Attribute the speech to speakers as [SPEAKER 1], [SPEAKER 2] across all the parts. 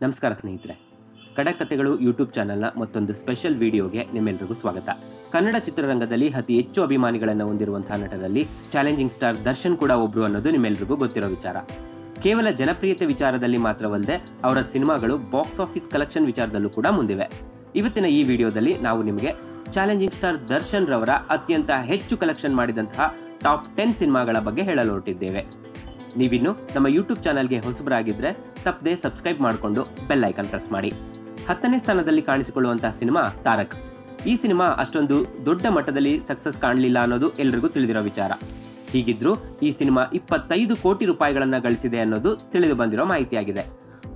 [SPEAKER 1] ನಮಸ್ಕಾರ ಸ್ನೇಹಿತರೆ, ಖಡಕ್ ಕಥೆಗಳು ಯೂಟ್ಯೂಬ್ ಚಾನಲ್ನ ಮತ್ತೊಂದು ಸ್ಪೆಷಲ್ ವಿಡಿಯೋಗೆ ನಿಮ್ಮೆಲ್ಲರಿಗೂ ಸ್ವಾಗತ. ಕನ್ನಡ ಚಿತ್ರರಂಗದಲ್ಲಿ ಅತಿ ಹೆಚ್ಚು ಅಭಿಮಾನಿಗಳನ್ನು ಹೊಂದಿರುವಂತಹ ನಟರಲ್ಲಿ ಚಾಲೆಂಜಿಂಗ್ ಸ್ಟಾರ್ ದರ್ಶನ್ ಕೂಡ ಒಬ್ರು ಅನ್ನೋದು ನಿಮ್ಮೆಲ್ಲರಿಗೂ ಗೊತ್ತಿರೋ ವಿಚಾರ. ಕೇವಲ ಜನಪ್ರಿಯತೆ ವಿಚಾರದಲ್ಲಿ ಮಾತ್ರವಲ್ಲದೆ ಅವರ ಸಿನಿಮಾಗಳು ಬಾಕ್ಸ್ ಆಫೀಸ್ ಕಲೆಕ್ಷನ್ ವಿಚಾರದಲ್ಲೂ ಕೂಡ ಮುಂದಿವೆ. ಇವತ್ತಿನ ಈ ವಿಡಿಯೋದಲ್ಲಿ ನಾವು ನಿಮಗೆ ಚಾಲೆಂಜಿಂಗ್ ಸ್ಟಾರ್ ದರ್ಶನ್ ರವರ ಅತ್ಯಂತ ಹೆಚ್ಚು ಕಲೆಕ್ಷನ್ ಮಾಡಿದಂತಹ ಟಾಪ್ 10 ಸಿನಿಮಾಗಳ ಬಗ್ಗೆ ಹೇಳಲು ಹೊರಟಿದ್ದೇವೆ. ನೀವಿನ್ನು ನಮ್ಮ ಯೂಟ್ಯೂಬ್ ಚಾನಲ್ಗೆ ಹೊಸಬರಾಗಿದ್ದರೆ ತಪ್ಪದೆ ಸಬ್ಸ್ಕ್ರೈಬ್ ಮಾಡಿಕೊಂಡು ಬೆಲ್ ಐಕಾನ್ ಪ್ರೆಸ್ ಮಾಡಿ. 10ನೇ ಸ್ಥಾನದಲ್ಲಿ ಕಾಣಿಸಿಕೊಳ್ಳುವಂತಹ ಸಿನಿಮಾ ತಾರಕ್. ಈ ಸಿನಿಮಾ ಅಷ್ಟೊಂದು ದೊಡ್ಡ ಮಟ್ಟದಲ್ಲಿ ಸಕ್ಸಸ್ ಕಾಣಲಿಲ್ಲ ಅನ್ನೋದು ಎಲ್ಲರಿಗೂ ತಿಳಿದಿರೋ ವಿಚಾರ. ಹೀಗಿದ್ರೂ ಈ ಸಿನಿಮಾ 25 ಕೋಟಿ ರೂಪಾಯಿಗಳನ್ನು ಗಳಿಸಿದೆ ಅನ್ನೋದು ತಿಳಿದು ಬಂದಿರೋ ಮಾಹಿತಿಯಾಗಿದೆ.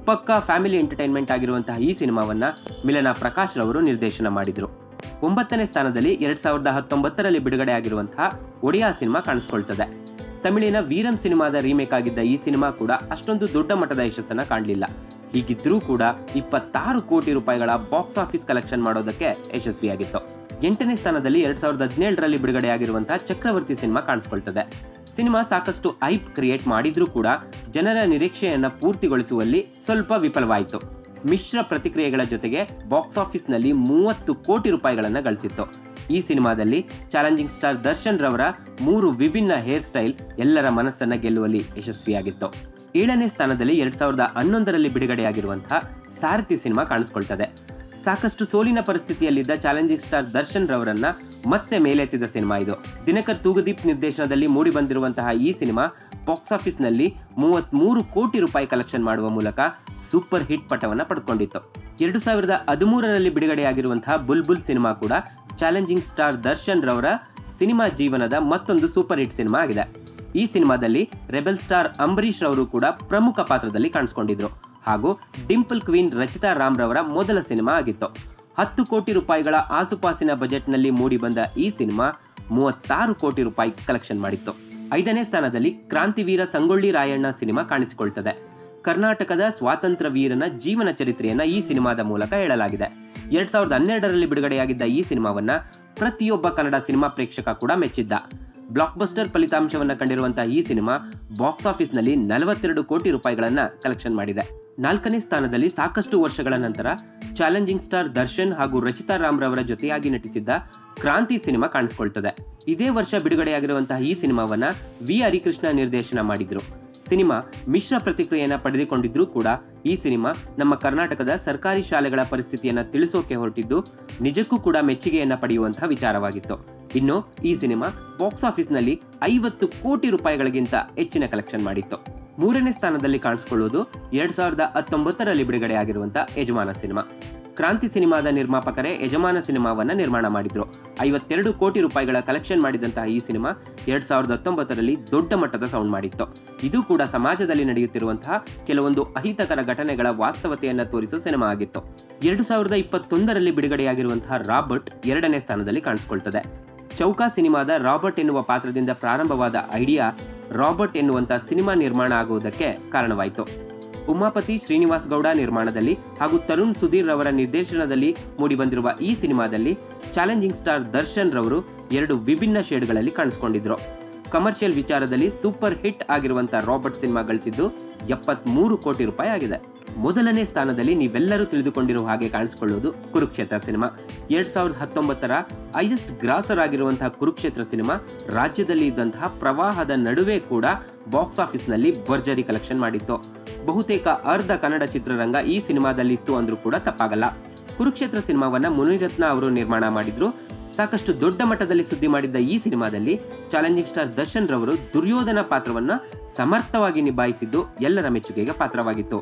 [SPEAKER 1] ಪಕ್ಕಾ ಫ್ಯಾಮಿಲಿ ಎಂಟರ್ಟೈನ್ಮೆಂಟ್ ಆಗಿರುವಂತಹ ಈ ಸಿನಿಮಾವನ್ನ ಮಿಲನಾ ಪ್ರಕಾಶ್ ರವರು ನಿರ್ದೇಶನ ಮಾಡಿದ್ರು. 9ನೇ ಸ್ಥಾನದಲ್ಲಿ 2019ರಲ್ಲಿ ಬಿಡುಗಡೆ ಆಗಿರುವಂತಹ ಒಡಿಯಾ ಸಿನಿಮಾ ಕಾಣಿಸ್ಕೊಳ್ತದೆ. ತಮಿಳಿನ ವೀರಂ ಸಿನಿಮಾದ ರೀಮೇಕ್ ಆಗಿದ್ದ ಈ ಸಿನಿಮಾ ಕೂಡ ಅಷ್ಟೊಂದು ದೊಡ್ಡ ಮಟ್ಟದ ಯಶಸ್ಸನ್ನ ಕಾಣಲಿಲ್ಲ. ಹೀಗಿದ್ರೂ ಕೂಡ 26 ಕೋಟಿ ರೂಪಾಯಿಗಳ ಬಾಕ್ಸ್ ಆಫೀಸ್ ಕಲೆಕ್ಷನ್ ಮಾಡೋದಕ್ಕೆ ಯಶಸ್ವಿಯಾಗಿತ್ತು. 8ನೇ ಸ್ಥಾನದಲ್ಲಿ 2017ರಲ್ಲಿ ಬಿಡುಗಡೆ ಆಗಿರುವಂತಹ ಚಕ್ರವರ್ತಿ ಸಿನಿಮಾ ಕಾಣಿಸ್ಕೊಳ್ತದೆ. ಸಿನಿಮಾ ಸಾಕಷ್ಟು ಹೈಪ್ ಕ್ರಿಯೇಟ್ ಮಾಡಿದ್ರೂ ಕೂಡ ಜನರ ನಿರೀಕ್ಷೆಯನ್ನ ಪೂರ್ತಿಗೊಳಿಸುವಲ್ಲಿ ಸ್ವಲ್ಪ ವಿಫಲವಾಯಿತು. ಮಿಶ್ರ ಪ್ರತಿಕ್ರಿಯೆಗಳ ಜೊತೆಗೆ ಬಾಕ್ಸ್ ಆಫೀಸ್ನಲ್ಲಿ 30 ಕೋಟಿ ರೂಪಾಯಿಗಳನ್ನು ಗಳಿಸಿತ್ತು. ಈ ಸಿನಿಮಾದಲ್ಲಿ ಚಾಲೆಂಜಿಂಗ್ ಸ್ಟಾರ್ ದರ್ಶನ್ ರವರ 3 ವಿಭಿನ್ನ ಹೇರ್ ಸ್ಟೈಲ್ ಎಲ್ಲರ ಮನಸ್ಸನ್ನ ಗೆಲ್ಲುವಲ್ಲಿ ಯಶಸ್ವಿಯಾಗಿತ್ತು. 7ನೇ ಸ್ಥಾನದಲ್ಲಿ 2011ರಲ್ಲಿ ಬಿಡುಗಡೆಯಾಗಿರುವಂತಹ ಸಾರಥಿ ಸಿನಿಮಾ ಕಾಣಿಸ್ಕೊಳ್ತದೆ. ಸಾಕಷ್ಟು ಸೋಲಿನ ಪರಿಸ್ಥಿತಿಯಲ್ಲಿದ್ದ ಚಾಲೆಂಜಿಂಗ್ ಸ್ಟಾರ್ ದರ್ಶನ್ ರವರನ್ನ ಮತ್ತೆ ಮೇಲೆತ್ತಿದ ಸಿನಿಮಾ ಇದು. ದಿನಕರ್ ತೂಗುದೀಪ್ ನಿರ್ದೇಶನದಲ್ಲಿ ಮೂಡಿ ಬಂದಿರುವಂತಹ ಈ ಸಿನಿಮಾ ಬಾಕ್ಸ್ ಆಫೀಸ್ನಲ್ಲಿ 33 ಕೋಟಿ ರೂಪಾಯಿ ಕಲೆಕ್ಷನ್ ಮಾಡುವ ಮೂಲಕ ಸೂಪರ್ ಹಿಟ್ ಪಟ್ಟವನ್ನು ಪಡೆದುಕೊಂಡಿತ್ತು. 2013ರಲ್ಲಿ ಬಿಡುಗಡೆಯಾಗಿರುವಂತಹ ಬುಲ್ಬುಲ್ ಸಿನಿಮಾ ಕೂಡ ಚಾಲೆಂಜಿಂಗ್ ಸ್ಟಾರ್ ದರ್ಶನ್ ರವರ ಸಿನಿಮಾ ಜೀವನದ ಮತ್ತೊಂದು ಸೂಪರ್ ಹಿಟ್ ಸಿನಿಮಾ ಆಗಿದೆ. ಈ ಸಿನಿಮಾದಲ್ಲಿ ರೆಬೆಲ್ ಸ್ಟಾರ್ ಅಂಬರೀಶ್ ರವರು ಕೂಡ ಪ್ರಮುಖ ಪಾತ್ರದಲ್ಲಿ ಕಾಣಿಸಿಕೊಂಡಿದ್ರು ಹಾಗೂ ಡಿಂಪಲ್ ಕ್ವೀನ್ ರಚಿತಾ ರಾಮ್ ರವರ ಮೊದಲ ಸಿನಿಮಾ ಆಗಿತ್ತು. 10 ಕೋಟಿ ರೂಪಾಯಿಗಳ ಆಸುಪಾಸಿನ ಬಜೆಟ್ನಲ್ಲಿ ಮೂಡಿ ಬಂದ ಈ ಸಿನಿಮಾ 36 ಕೋಟಿ ರೂಪಾಯಿ ಕಲೆಕ್ಷನ್ ಮಾಡಿತ್ತು. 5ನೇ ಸ್ಥಾನದಲ್ಲಿ ಕ್ರಾಂತಿವೀರ ಸಂಗೊಳ್ಳಿ ರಾಯಣ್ಣ ಸಿನಿಮಾ ಕಾಣಿಸಿಕೊಳ್ತದೆ. ಕರ್ನಾಟಕದ ಸ್ವಾತಂತ್ರ್ಯ ವೀರನ ಜೀವನ ಚರಿತ್ರೆಯನ್ನ ಈ ಸಿನಿಮಾದ ಮೂಲಕ ಹೇಳಲಾಗಿದೆ. 2012ರಲ್ಲಿ ಬಿಡುಗಡೆಯಾಗಿದ್ದ ಈ ಸಿನಿಮಾವನ್ನ ಪ್ರತಿಯೊಬ್ಬ ಕನ್ನಡ ಸಿನಿಮಾ ಪ್ರೇಕ್ಷಕ ಕೂಡ ಮೆಚ್ಚಿದ್ದ. ಬ್ಲಾಕ್ ಬಸ್ಟರ್ ಫಲಿತಾಂಶವನ್ನು ಕಂಡಿರುವಂತಹ ಈ ಸಿನಿಮಾ ಬಾಕ್ಸ್ ಆಫೀಸ್ನಲ್ಲಿ 42 ಕೋಟಿ ರೂಪಾಯಿಗಳನ್ನ ಕಲೆಕ್ಷನ್ ಮಾಡಿದೆ. 4ನೇ ಸ್ಥಾನದಲ್ಲಿ ಸಾಕಷ್ಟು ವರ್ಷಗಳ ನಂತರ ಚಾಲೆಂಜಿಂಗ್ ಸ್ಟಾರ್ ದರ್ಶನ್ ಹಾಗೂ ರಚಿತಾ ರಾಮ್ ರವರ ಜೊತೆಯಾಗಿ ನಟಿಸಿದ್ದ ಕ್ರಾಂತಿ ಸಿನಿಮಾ ಕಾಣಿಸಿಕೊಳ್ತದೆ. ಇದೇ ವರ್ಷ ಬಿಡುಗಡೆಯಾಗಿರುವಂತಹ ಈ ಸಿನಿಮಾವನ್ನ ವಿ ಹರಿಕೃಷ್ಣ ನಿರ್ದೇಶನ ಮಾಡಿದ್ರು. ಸಿನಿಮಾ ಮಿಶ್ರ ಪ್ರತಿಕ್ರಿಯೆಯನ್ನು ಪಡೆದುಕೊಂಡಿದ್ರೂ ಕೂಡ ಈ ಸಿನಿಮಾ ನಮ್ಮ ಕರ್ನಾಟಕದ ಸರ್ಕಾರಿ ಶಾಲೆಗಳ ಪರಿಸ್ಥಿತಿಯನ್ನು ತಿಳಿಸೋಕೆ ಹೊರಟಿದ್ದು ನಿಜಕ್ಕೂ ಕೂಡ ಮೆಚ್ಚುಗೆಯನ್ನು ಪಡೆಯುವಂತಹ ವಿಚಾರವಾಗಿತ್ತು. ಇನ್ನು ಈ ಸಿನಿಮಾ ಬಾಕ್ಸ್ ಆಫೀಸ್ನಲ್ಲಿ 50 ಕೋಟಿ ರೂಪಾಯಿಗಳಿಗಿಂತ ಹೆಚ್ಚಿನ ಕಲೆಕ್ಷನ್ ಮಾಡಿತ್ತು. 3ನೇ ಸ್ಥಾನದಲ್ಲಿ ಕಾಣಿಸಿಕೊಳ್ಳುವುದು 2019ರಲ್ಲಿ ಬಿಡುಗಡೆಯಾಗಿರುವಂತಹ ಯಜಮಾನ ಸಿನಿಮಾ. ಕ್ರಾಂತಿ ಸಿನಿಮಾದ ನಿರ್ಮಾಪಕರೇ ಯಜಮಾನ ಸಿನಿಮಾವನ್ನ ನಿರ್ಮಾಣ ಮಾಡಿದ್ರು. 52 ಕೋಟಿ ರೂಪಾಯಿಗಳ ಕಲೆಕ್ಷನ್ ಮಾಡಿದಂತಹ ಈ ಸಿನಿಮಾ 2019ರಲ್ಲಿ ದೊಡ್ಡ ಮಟ್ಟದ ಸೌಂಡ್ ಮಾಡಿತ್ತು. ಇದು ಕೂಡ ಸಮಾಜದಲ್ಲಿ ನಡೆಯುತ್ತಿರುವಂತಹ ಕೆಲವೊಂದು ಅಹಿತಕರ ಘಟನೆಗಳ ವಾಸ್ತವತೆಯನ್ನು ತೋರಿಸುವ ಸಿನಿಮಾ ಆಗಿತ್ತು. 2021ರಲ್ಲಿ ಬಿಡುಗಡೆಯಾಗಿರುವಂತಹ ರಾಬರ್ಟ್ 2ನೇ ಸ್ಥಾನದಲ್ಲಿ ಕಾಣಿಸಿಕೊಳ್ತದೆ. ಚೌಕಾ ಸಿನಿಮಾದ ರಾಬರ್ಟ್ ಎನ್ನುವ ಪಾತ್ರದಿಂದ ಪ್ರಾರಂಭವಾದ ಐಡಿಯಾ ರಾಬರ್ಟ್ ಎನ್ನುವಂತಹ ಸಿನಿಮಾ ನಿರ್ಮಾಣ ಆಗುವುದಕ್ಕೆ ಕಾರಣವಾಯಿತು. ಉಮಾಪತಿ ಶ್ರೀನಿವಾಸ್ ಗೌಡ ನಿರ್ಮಾಣದಲ್ಲಿ ಹಾಗೂ ತರುಣ್ ಸುಧೀರ್ ರವರ ನಿರ್ದೇಶನದಲ್ಲಿ ಮೂಡಿಬಂದಿರುವ ಈ ಸಿನಿಮಾದಲ್ಲಿ ಚಾಲೆಂಜಿಂಗ್ ಸ್ಟಾರ್ ದರ್ಶನ್ ರವರು 2 ವಿಭಿನ್ನ ಶೇಡ್ಗಳಲ್ಲಿ ಕಾಣಿಸಿಕೊಂಡಿದ್ರು. ಕಮರ್ಷಿಯಲ್ ವಿಚಾರದಲ್ಲಿ ಸೂಪರ್ ಹಿಟ್ ಆಗಿರುವಂತಹ ರಾಬರ್ಟ್ ಸಿನಿಮಾ ಗಳಿಸಿದ್ದು 73 ಕೋಟಿ ರೂಪಾಯಿ ಆಗಿದೆ. ಮೊದಲನೇ ಸ್ಥಾನದಲ್ಲಿ ನೀವೆಲ್ಲರೂ ತಿಳಿದುಕೊಂಡಿರುವ ಹಾಗೆ ಕಾಣಿಸಿಕೊಳ್ಳುವುದು ಕುರುಕ್ಷೇತ್ರ ಸಿನಿಮಾ. 2019ರ ಹೈಯೆಸ್ಟ್ ಗ್ರಾಸರ್ ಆಗಿರುವಂತಹ ಕುರುಕ್ಷೇತ್ರ ಸಿನಿಮಾ ರಾಜ್ಯದಲ್ಲಿ ಇದ್ದಂತಹ ಪ್ರವಾಹದ ನಡುವೆ ಕೂಡ ಬಾಕ್ಸ್ ಆಫೀಸ್ನಲ್ಲಿ ಭರ್ಜರಿ ಕಲೆಕ್ಷನ್ ಮಾಡಿತ್ತು. ಬಹುತೇಕ ಅರ್ಧ ಕನ್ನಡ ಚಿತ್ರರಂಗ ಈ ಸಿನಿಮಾದಲ್ಲಿತ್ತು ಅಂದ್ರೂ ಕೂಡ ತಪ್ಪಾಗಲ್ಲ. ಕುರುಕ್ಷೇತ್ರ ಸಿನಿಮಾವನ್ನ ಮುನಿರತ್ನ ಅವರು ನಿರ್ಮಾಣ ಮಾಡಿದ್ರು. ಸಾಕಷ್ಟು ದೊಡ್ಡ ಮಟ್ಟದಲ್ಲಿ ಸುದ್ದಿ ಮಾಡಿದ್ದ ಈ ಸಿನಿಮಾದಲ್ಲಿ ಚಾಲೆಂಜಿಂಗ್ ಸ್ಟಾರ್ ದರ್ಶನ್ ರವರು ದುರ್ಯೋಧನ ಪಾತ್ರವನ್ನ ಸಮರ್ಥವಾಗಿ ನಿಭಾಯಿಸಿದ್ದು ಎಲ್ಲರ ಮೆಚ್ಚುಗೆಗೆ ಪಾತ್ರವಾಗಿತ್ತು.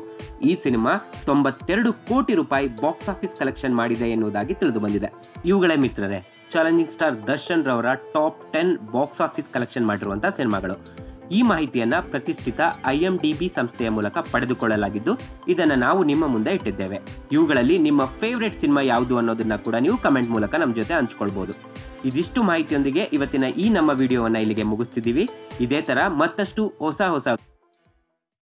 [SPEAKER 1] ಈ ಸಿನಿಮಾ 92 ಕೋಟಿ ರೂಪಾಯಿ ಬಾಕ್ಸ್ ಆಫೀಸ್ ಕಲೆಕ್ಷನ್ ಮಾಡಿದೆ ಎನ್ನುವುದಾಗಿ ತಿಳಿದು ಬಂದಿದೆ. ಇವುಗಳೇ ಮಿತ್ರರೇ ಚಾಲೆಂಜಿಂಗ್ ಸ್ಟಾರ್ ದರ್ಶನ್ ರವರ ಟಾಪ್ 10 ಬಾಕ್ಸ್ ಆಫೀಸ್ ಕಲೆಕ್ಷನ್ ಮಾಡಿರುವಂತಹ ಸಿನಿಮಾಗಳು. ಈ ಮಾಹಿತಿಯನ್ನ ಪ್ರತಿಷ್ಠಿತ IMDb ಸಂಸ್ಥೆಯ ಮೂಲಕ ಪಡೆದುಕೊಳ್ಳಲಾಗಿದ್ದು ಇದನ್ನು ನಾವು ನಿಮ್ಮ ಮುಂದೆ ಇಟ್ಟಿದ್ದೇವೆ. ಇವುಗಳಲ್ಲಿ ನಿಮ್ಮ ಫೇವರೇಟ್ ಸಿನಿಮಾ ಯಾವುದು ಅನ್ನೋದನ್ನ ಕೂಡ ನೀವು ಕಮೆಂಟ್ ಮೂಲಕ ನಮ್ಮ ಜೊತೆ ಹಂಚಿಕೊಳ್ಬಹುದು. ಇದಿಷ್ಟು ಮಾಹಿತಿಯೊಂದಿಗೆ ಇವತ್ತಿನ ಈ ನಮ್ಮ ವಿಡಿಯೋವನ್ನ ಇಲ್ಲಿಗೆ ಮುಗಿಸ್ತಿದ್ದೀವಿ. ಇದೇ ತರ ಮತ್ತಷ್ಟು ಹೊಸ